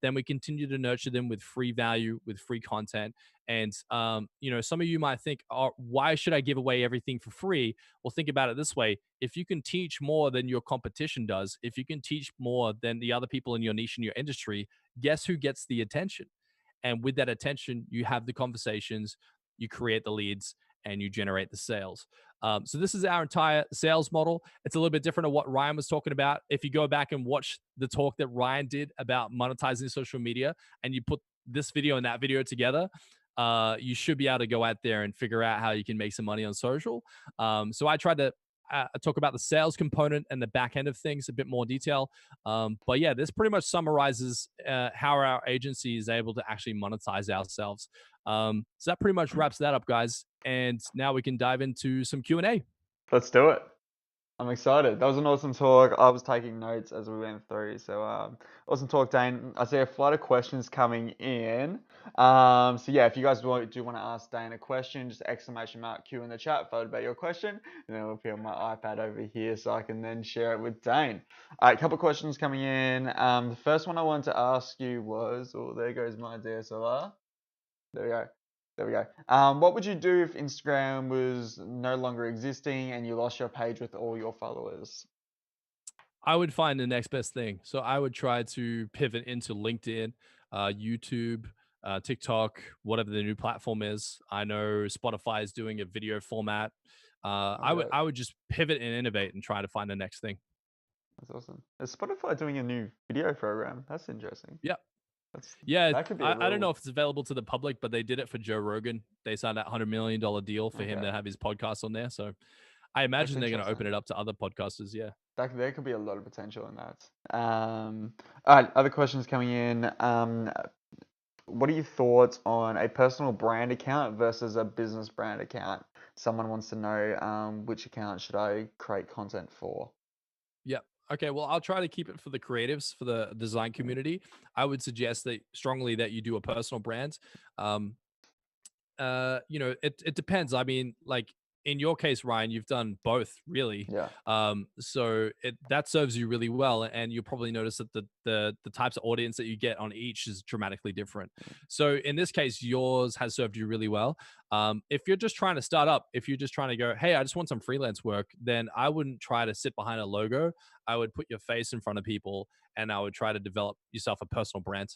Then we continue to nurture them with free value, with free content. And some of you might think, oh, why should I give away everything for free? Well, think about it this way: if you can teach more than your competition does, if you can teach more than the other people in your niche and your industry, guess who gets the attention? And with that attention, you have the conversations, you create the leads, and you generate the sales. So this is our entire sales model. It's a little bit different of what Ryan was talking about. If you go back and watch the talk that Ryan did about monetizing social media, and you put this video and that video together, you should be able to go out there and figure out how you can make some money on social. So I tried to talk about the sales component and the back end of things a bit more detail. But yeah, this pretty much summarizes how our agency is able to actually monetize ourselves. So that pretty much wraps that up, guys. And now we can dive into some Q&A. Let's do it. I'm excited. That was an awesome talk. I was taking notes as we went through. So awesome talk, Dain. I see a flood of questions coming in. So yeah, if you guys do want to ask Dain a question, just exclamation mark Q in the chat, followed by your question, and then it'll appear on my iPad over here so I can then share it with Dain. All right, a couple of questions coming in. The first one I wanted to ask you was, oh, there goes my DSLR. There we go. There we go. What would you do if Instagram was no longer existing and you lost your page with all your followers? I would find the next best thing. So I would try to pivot into LinkedIn, YouTube, TikTok, whatever the new platform is. I know Spotify is doing a video format. Okay, I would just pivot and innovate and try to find the next thing. that's awesome. Is Spotify doing a new video program? That's interesting. Yeah. That's Yeah, that could be a I don't know real. if it's available to the public, but they did it for Joe Rogan. They signed that $100 million deal for him Okay, to have his podcast on there. So I that's imagine they're going to open interesting. it up to other podcasters. Yeah. There could be a lot of potential in that. All right, other questions coming in. What are your thoughts on a personal brand account versus a business brand account? Someone wants to know which account should I create content for? Yeah. Okay. Well, I'll try to keep it for the creatives, for the design Yeah. community. I would suggest that strongly that you do a personal brand. Um, it depends. I mean, like in your case, Ryan, you've done both really. Yeah. So that serves you really well, and you'll probably notice that the types of audience that you get on each is dramatically different. So in this case, yours has served you really well. If you're just trying to start up, if you're just trying to go, hey, I just want some freelance work, then I wouldn't try to sit behind a logo. I would put your face in front of people, and I would try to develop yourself a personal brand.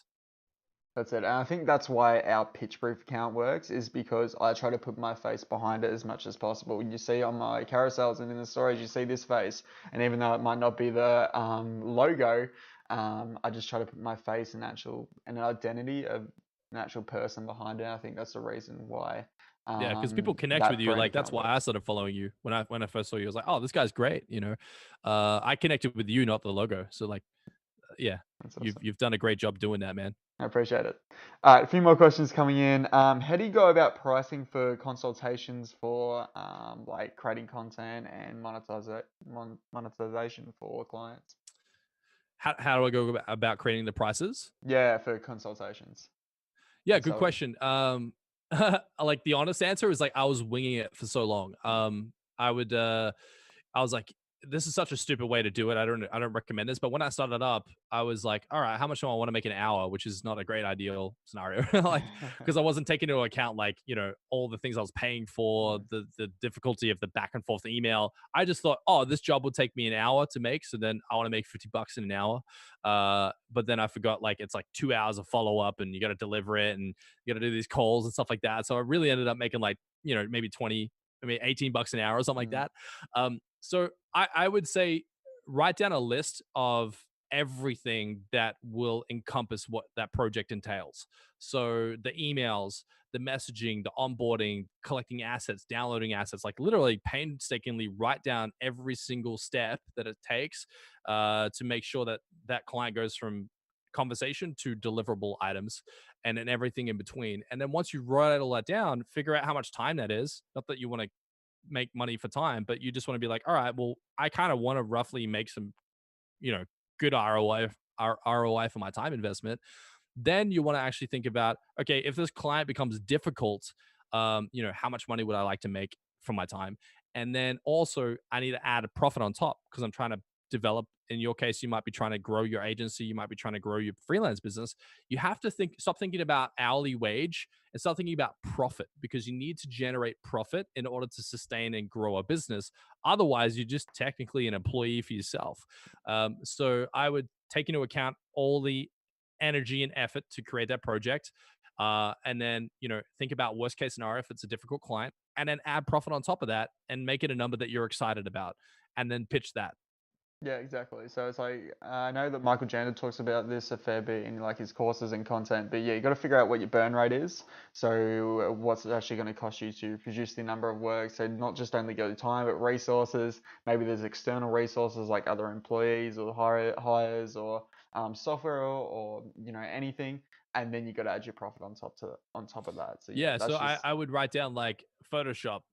That's it. And I think that's why our pitch proof account works, is because I try to put my face behind it as much as possible. You see on my carousels and in the stories, you see this face. And even though it might not be the logo, I just try to put my face and an identity of an actual person behind it. I think that's the reason why Yeah, because people connect that with you. brand Like that's account why works. I started following you when I first saw you. I was like, oh, this guy's great. I connected with you, not the logo. So like, yeah, That's you've awesome. you've done a great job doing that, man. I appreciate it. All right, a few more questions coming in. How do you go about pricing for consultations for like creating content and monetization for clients? How do I go about creating the prices? Yeah, for consultations. Yeah, good Consulting. question. Like the honest answer is like I was winging it for so long. I would I was like, this is such a stupid way to do it. I don't recommend this. But when I started up, I was like, all right, how much do I want to make an hour? Which is not a great ideal scenario. Like because I wasn't taking into account like, all the things I was paying for, Mm, the difficulty of the back and forth email. I just thought, oh, this job would take me an hour to make. So then I want to make $50 in an hour. But then I forgot like it's like 2 hours of follow up and you got to deliver it and you got to do these calls and stuff like that. So I really ended up making like, maybe 20, I mean, $18 an hour or something like mm. that. So I would say write down a list of everything that will encompass what that project entails. So the emails, the messaging, the onboarding, collecting assets, downloading assets, like literally painstakingly write down every single step that it takes to make sure that that client goes from conversation to deliverable items and then everything in between. And then once you write all that down, figure out how much time that is. Not that you want to make money for time, but you just want to be like, all right, well, I kind of want to roughly make some, you know, good ROI for my time investment. Then you want to actually think about, okay, if this client becomes difficult, how much money would I like to make from my time? And then also I need to add a profit on top because I'm trying to develop. In your case, you might be trying to grow your agency, you might be trying to grow your freelance business. You have to stop thinking about hourly wage and start thinking about profit because you need to generate profit in order to sustain and grow a business. Otherwise, you're just technically an employee for yourself. So I would take into account all the energy and effort to create that project. And then, think about worst case scenario if it's a difficult client, and then add profit on top of that and make it a number that you're excited about, and then pitch that. Yeah, exactly. So it's like I know that Michael Jander talks about this a fair bit in like his courses and content, but yeah, you got to figure out what your burn rate is. So what's it actually going to cost you to produce the number of work? So not just only go to time, but resources. Maybe there's external resources like other employees or hires or software or anything, and then you got to add your profit on top of that. So yeah, Yeah, so that's I, just I would write down like Photoshop,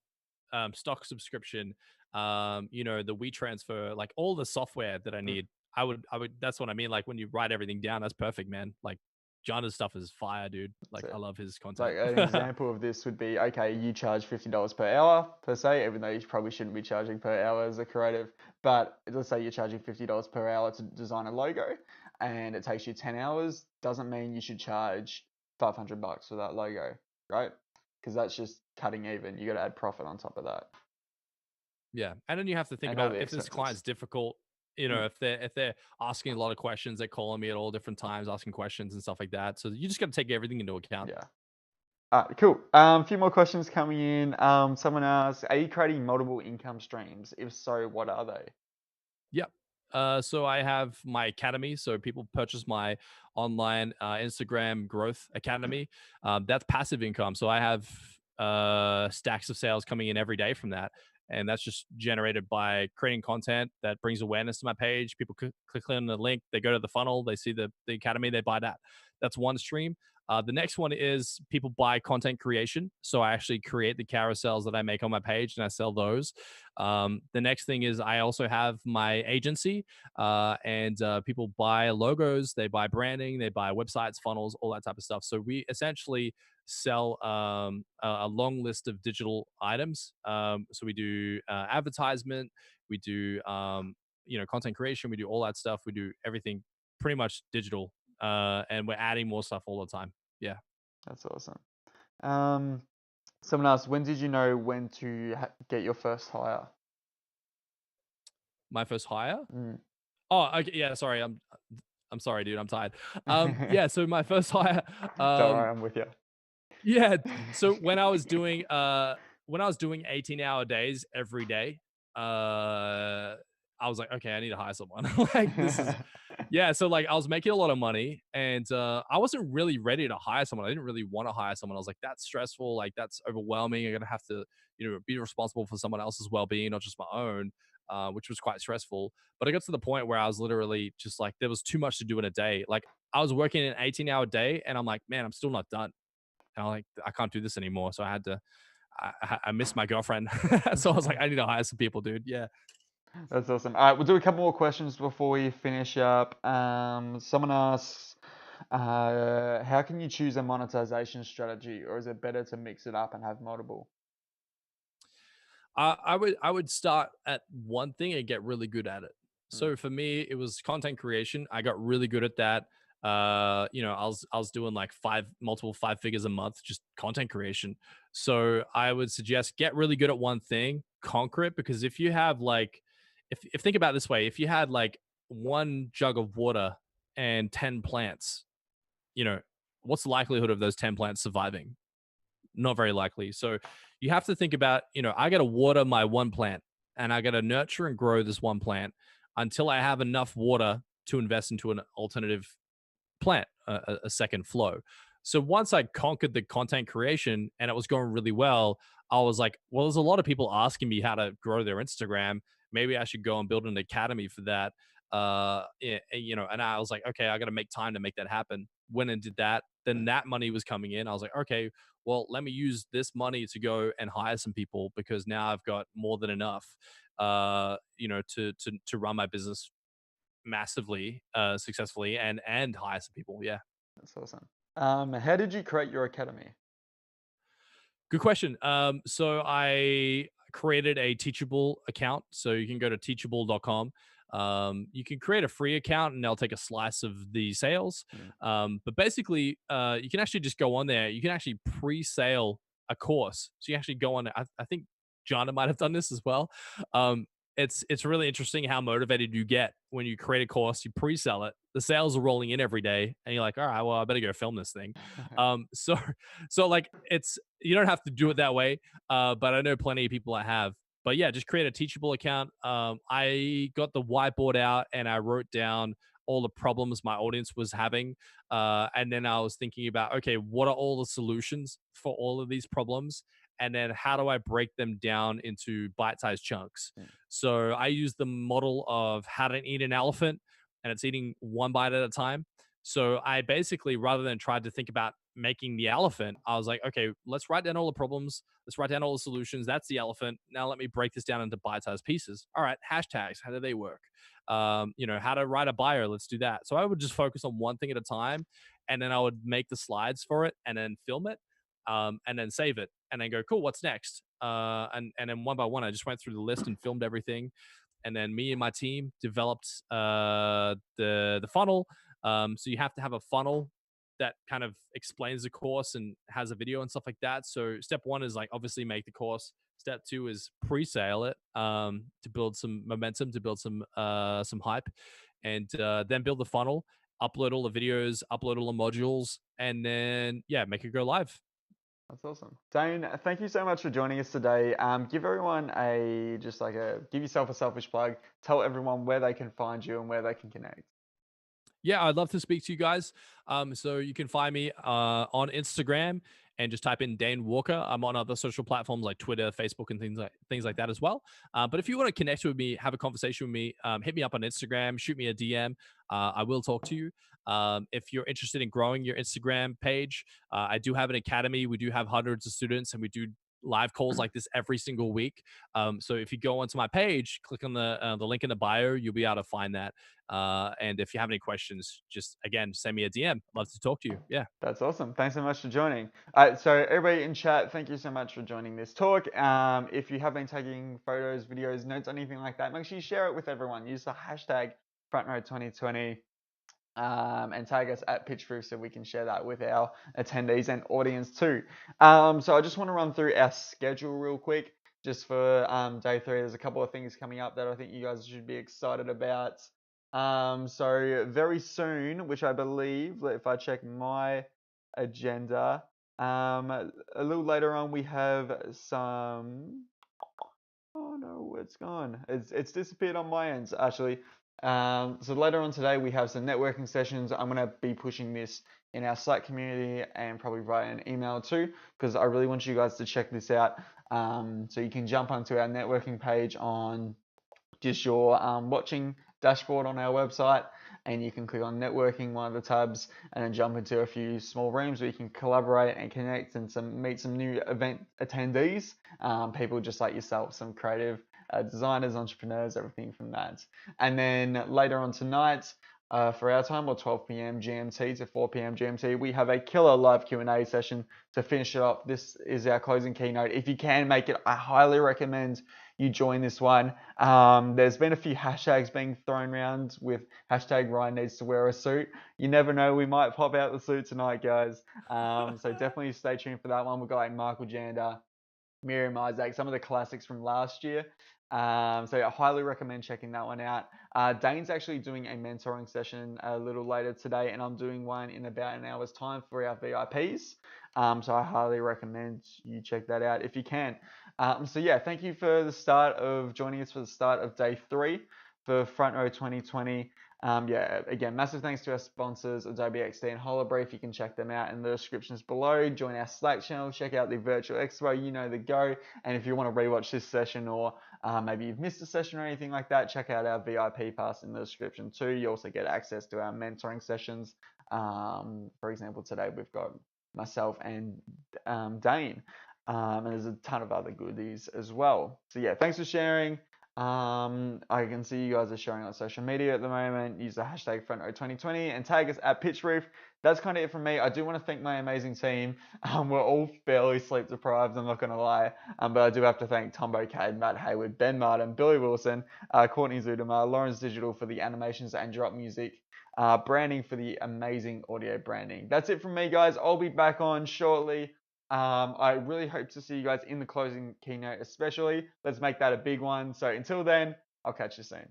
stock subscription, the WeTransfer, like all the software that I mm, need. I would. That's what I mean. Like when you write everything down, that's perfect, man. Like Jonna's stuff is fire, dude. that's Like I it. love his Like content. an example of this would be, okay, you charge $50 per hour per se, even though you probably shouldn't be charging per hour as a creative. But let's say you're charging $50 per hour to design a logo, and it takes you 10 hours. Doesn't mean you should charge $500 for that logo, right? Because that's just cutting even. You got to add profit on top of that, Yeah, and then you have to think and all about the if this expenses. client's difficult. Mm, If they're asking a lot of questions, they're calling me at all different times, asking questions and stuff like that. So you just got to take everything into account. yeah. Cool. A few more questions coming in. Someone asked, are you creating multiple income streams? If so, what are they? Yep. So I have my academy. So people purchase my online Instagram growth academy. That's passive income. So I have stacks of sales coming in every day from that. And that's just generated by creating content that brings awareness to my page. People click on the link, they go to the funnel, they see the academy, they buy that. That's one stream. The next one is people buy content creation. So I actually create the carousels that I make on my page and I sell those. The next thing is I also have my agency, and people buy logos, they buy branding, they buy websites, funnels, all that type of stuff. So we essentially sell a long list of digital items. So we do advertisement, we do content creation, we do all that stuff, we do everything pretty much digital, and we're adding more stuff all the time. Yeah. That's awesome. Someone asked, when did you know when to get your first hire? My first hire. Mm. Oh, okay, yeah, sorry, I'm sorry, dude, I'm tired. Yeah, so my first hire. Don't worry, I'm with you. Yeah. So when I was doing 18-hour days every day, I was like, okay, I need to hire someone. Like this is yeah, so like I was making a lot of money and I wasn't really ready to hire someone. I didn't really want to hire someone. I was like, that's stressful, like that's overwhelming. I'm gonna have to, be responsible for someone else's well-being, not just my own. Which was quite stressful. But I got to the point where I was literally just like, there was too much to do in a day. Like I was working an 18-hour day and I'm like, man, I'm still not done. And I'm like, I can't do this anymore. So I had to, I missed my girlfriend. So I was like, I need to hire some people, dude. Yeah. That's awesome. All right, we'll do a couple more questions before we finish up. Someone asks, how can you choose a monetization strategy, or is it better to mix it up and have multiple? I would start at one thing and get really good at it. Mm. So for me, it was content creation. I got really good at that. I was doing like multiple five figures a month, just content creation. So I would suggest get really good at one thing, conquer it. Because if you have like, if think about it this way, if you had like one jug of water and 10 plants, you know, what's the likelihood of those 10 plants surviving? Not very likely. So you have to think about, I got to water my one plant and I got to nurture and grow this one plant until I have enough water to invest into an alternative plant, a second flow. So once I conquered the content creation and it was going really well, I was like, well, there's a lot of people asking me how to grow their Instagram. Maybe I should go and build an academy for that. And I was like, okay, I got to make time to make that happen. Went and did that. Then that money was coming in. I was like, okay, well, let me use this money to go and hire some people because now I've got more than enough, to run my business massively successfully and hire some people. Yeah. That's awesome. How did you create your academy? Good question. So I created a Teachable account. So you can go to teachable.com. You can create a free account and they'll take a slice of the sales. But basically, you can actually just go on there. You can actually pre-sale a course. So you actually go on. I think Jana might have done this as well. It's really interesting how motivated you get when you create a course, you pre-sell it, the sales are rolling in every day, and you're like, all right, well, I better go film this thing. So so like it's you don't have to do it that way, but I know plenty of people that have. But yeah, just create a Teachable account. I got the whiteboard out and I wrote down all the problems my audience was having, and then I was thinking about, okay, what are all the solutions for all of these problems? And then how do I break them down into bite-sized chunks? So I use the model of how to eat an elephant, and it's eating one bite at a time. So I basically, rather than try to think about making the elephant, I was like, okay, let's write down all the problems. Let's write down all the solutions. That's the elephant. Now let me break this down into bite-sized pieces. All right, hashtags. How do they work? How to write a bio. Let's do that. So I would just focus on one thing at a time, and then I would make the slides for it, and then film it, and then save it, and then go, cool, what's next? And then one by one, I just went through the list and filmed everything, and then me and my team developed the funnel. So you have to have a funnel that kind of explains the course and has a video and stuff like that. So step one is like obviously make the course. Step two is pre-sale it, to build some momentum, to build some hype, and then build the funnel. Upload all the videos, upload all the modules, and then make it go live. That's awesome. Dain, thank you so much for joining us today. Give everyone give yourself a selfish plug. Tell everyone where they can find you and where they can connect. Yeah, I'd love to speak to you guys. So you can find me on Instagram and just type in Dain Walker. I'm on other social platforms like Twitter, Facebook, and things like that as well. But if you want to connect with me, have a conversation with me, hit me up on Instagram, shoot me a DM. I will talk to you. If you're interested in growing your Instagram page, I do have an academy. We do have hundreds of students, and we do live calls like this every single week. So if you go onto my page, click on the link in the bio, you'll be able to find that. And if you have any questions, just again send me a DM. Love to talk to you. Yeah. That's awesome. Thanks so much for joining. So everybody in chat, thank you so much for joining this talk. If you have been taking photos, videos, notes, anything like that, make sure you share it with everyone. Use the hashtag Frontrow2020 and tag us at PitchProof so we can share that with our attendees and audience too. So I just want to run through our schedule real quick. Just for day 3, there's a couple of things coming up that I think you guys should be excited about. So very soon, which I believe, if I check my agenda, a little later on we have some. Oh no, it's gone. It's disappeared on my end actually. So later on today we have some networking sessions. I'm gonna be pushing this in our Slack community and probably write an email too, because I really want you guys to check this out. So you can jump onto our networking page on just your watching dashboard on our website, and you can click on networking, one of the tabs, and then jump into a few small rooms where you can collaborate and connect and meet some new event attendees, people just like yourself, some creative designers, entrepreneurs, everything from that. And then later on tonight, for our time, or 12 p.m. GMT to 4 p.m. GMT, we have a killer live Q&A session to finish it up. This is our closing keynote. If you can make it, I highly recommend you join this one. There's been a few hashtags being thrown around with hashtag Ryan needs to wear a suit. You never know, we might pop out the suit tonight, guys. So definitely stay tuned for that one. We've got like Michael Janda, Miriam Isaac, some of the classics from last year. So I highly recommend checking that one out. Dain's actually doing a mentoring session a little later today, and I'm doing one in about an hour's time for our VIPs. So I highly recommend you check that out if you can. So yeah, thank you for the start of joining us for the start of day 3 for Frontrow 2020. Yeah, again, massive thanks to our sponsors, Adobe XD and Holobrief. You can check them out in the descriptions below. Join our Slack channel, check out the virtual expo, you know the go. And if you want to rewatch this session, or maybe you've missed a session or anything like that, check out our VIP pass in the description too. You also get access to our mentoring sessions. For example, today we've got myself and Dain. And there's a ton of other goodies as well. So yeah, thanks for sharing. I can see you guys are sharing on social media at the moment. Use the hashtag Frontrow2020 and tag us at PitchProof. That's kind of it from me. I do want to thank my amazing team. We're all fairly sleep deprived, I'm not going to lie. But I do have to thank Tom Bocade, Matt Hayward, Ben Martin, Billy Wilson, Courtney Zudema, Lawrence Digital for the animations and drop music, branding for the amazing audio branding. That's it from me, guys. I'll be back on shortly. I really hope to see you guys in the closing keynote especially. Let's make that a big one. So until then, I'll catch you soon.